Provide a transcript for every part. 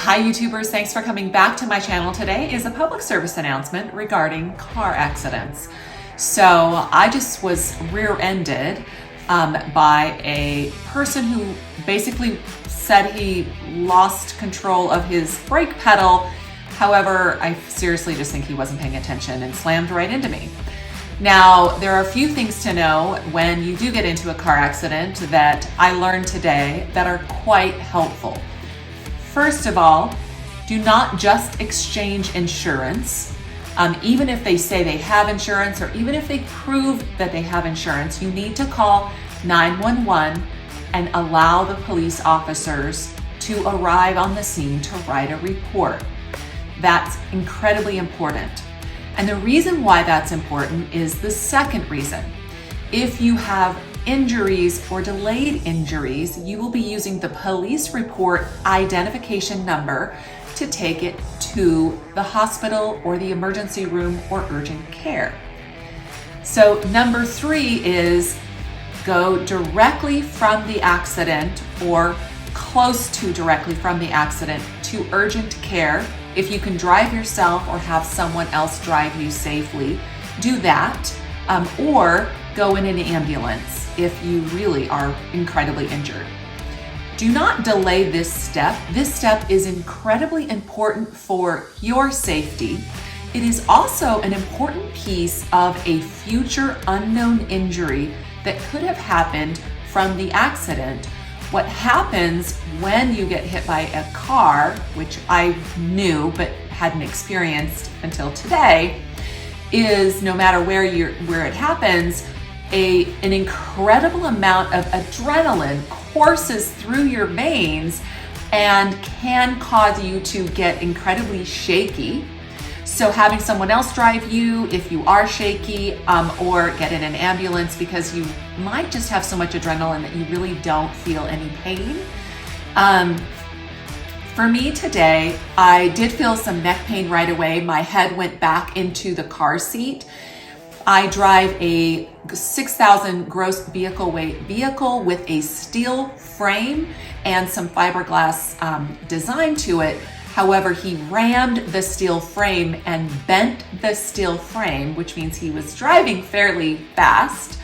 Hi YouTubers, thanks for coming back to my channel. Today is a public service announcement regarding car accidents. So I just was rear-ended by a person who basically said he lost control of his brake pedal. However, I seriously just think he wasn't paying attention and slammed right into me. Now, there are a few things to know when you do get into a car accident that I learned today that are quite helpful. First of all, do not just exchange insurance. Even if they say they have insurance or even if they prove that they have insurance, you need to call 911 and allow the police officers to arrive on the scene to write a report. That's incredibly important. And the reason why that's important is the second reason. If you have injuries or delayed injuries, you will be using the police report identification number to take it to the hospital or the emergency room or urgent care. So number 3 is go directly from the accident or close to directly from the accident to urgent care. If you can drive yourself or have someone else drive you safely, do that, or go in an ambulance if you really are incredibly injured. Do not delay this step. This step is incredibly important for your safety. It is also an important piece of a future unknown injury that could have happened from the accident. What happens when you get hit by a car, which I knew but hadn't experienced until today, is no matter where it happens, an incredible amount of adrenaline courses through your veins and can cause you to get incredibly shaky. So having someone else drive you if you are shaky, or get in an ambulance because you might just have so much adrenaline that you really don't feel any pain. For me today, I did feel some neck pain right away. My head went back into the car seat. I drive a 6,000 gross vehicle weight vehicle with a steel frame and some fiberglass design to it. However, he rammed the steel frame and bent the steel frame, which means he was driving fairly fast.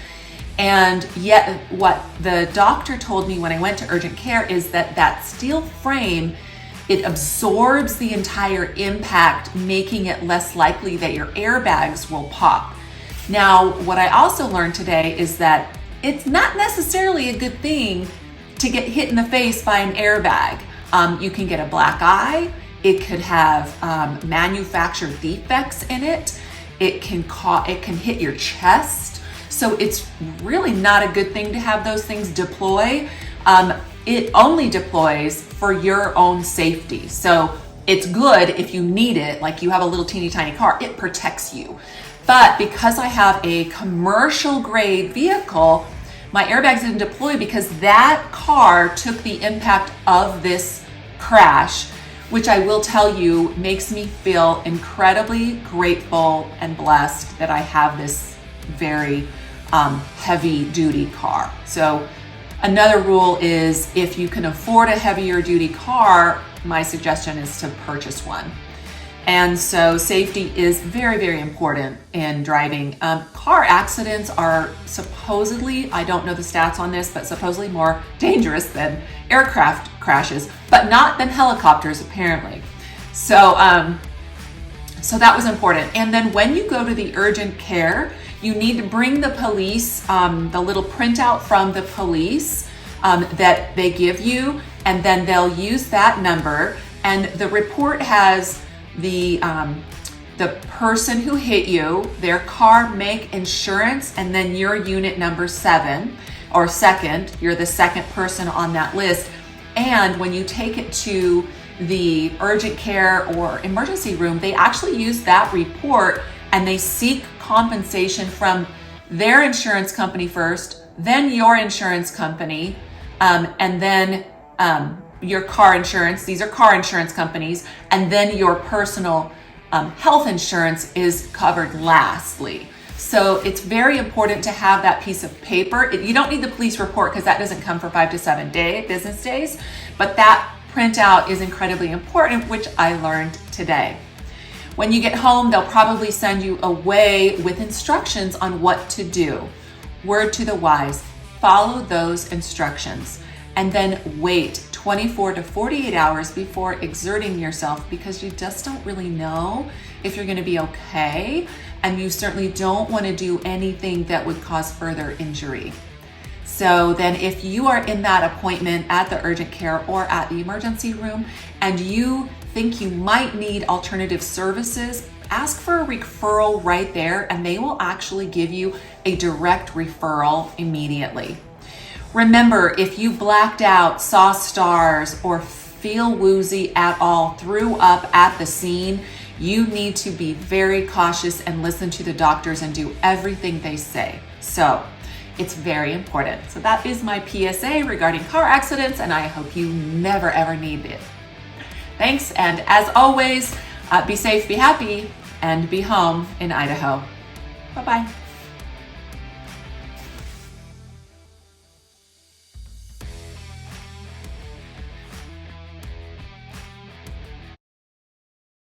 And yet what the doctor told me when I went to urgent care is that steel frame, it absorbs the entire impact, making it less likely that your airbags will pop. Now, what I also learned today is that it's not necessarily a good thing to get hit in the face by an airbag. You can get a black eye. It could have manufactured defects in it. It can hit your chest. So it's really not a good thing to have those things deploy. It only deploys for your own safety. So it's good if you need it, like you have a little teeny tiny car, it protects you. But because I have a commercial grade vehicle, my airbags didn't deploy because that car took the impact of this crash, which I will tell you makes me feel incredibly grateful and blessed that I have this very heavy duty car. So another rule is if you can afford a heavier duty car, my suggestion is to purchase one. And so safety is very, very important in driving. Car accidents are supposedly, I don't know the stats on this, but supposedly more dangerous than aircraft crashes, but not than helicopters apparently. So that was important. And then when you go to the urgent care, you need to bring the police, the little printout from the police that they give you, and then they'll use that number. And the report has the person who hit you, their car, make, insurance, and then your unit number 7 or second. You're the second person on that list. And when you take it to the urgent care or emergency room, they actually use that report and they seek compensation from their insurance company first, then your insurance company, and then your car insurance. These are car insurance companies, and then your personal health insurance is covered lastly. So it's very important to have that piece of paper. You don't need the police report because that doesn't come for 5 to 7 business days, but that printout is incredibly important, which I learned today. When you get home, they'll probably send you away with instructions on what to do. Word to the wise, follow those instructions and then wait 24 to 48 hours before exerting yourself, because you just don't really know if you're going to be okay, and you certainly don't want to do anything that would cause further injury. So then if you are in that appointment at the urgent care or at the emergency room and you think you might need alternative services, ask for a referral right there, and they will actually give you a direct referral immediately. Remember, if you blacked out, saw stars, or feel woozy at all, threw up at the scene, you need to be very cautious and listen to the doctors and do everything they say. So it's very important. So that is my PSA regarding car accidents, and I hope you never ever need it. Thanks, and as always, be safe, be happy, and be home in Idaho. Bye-bye.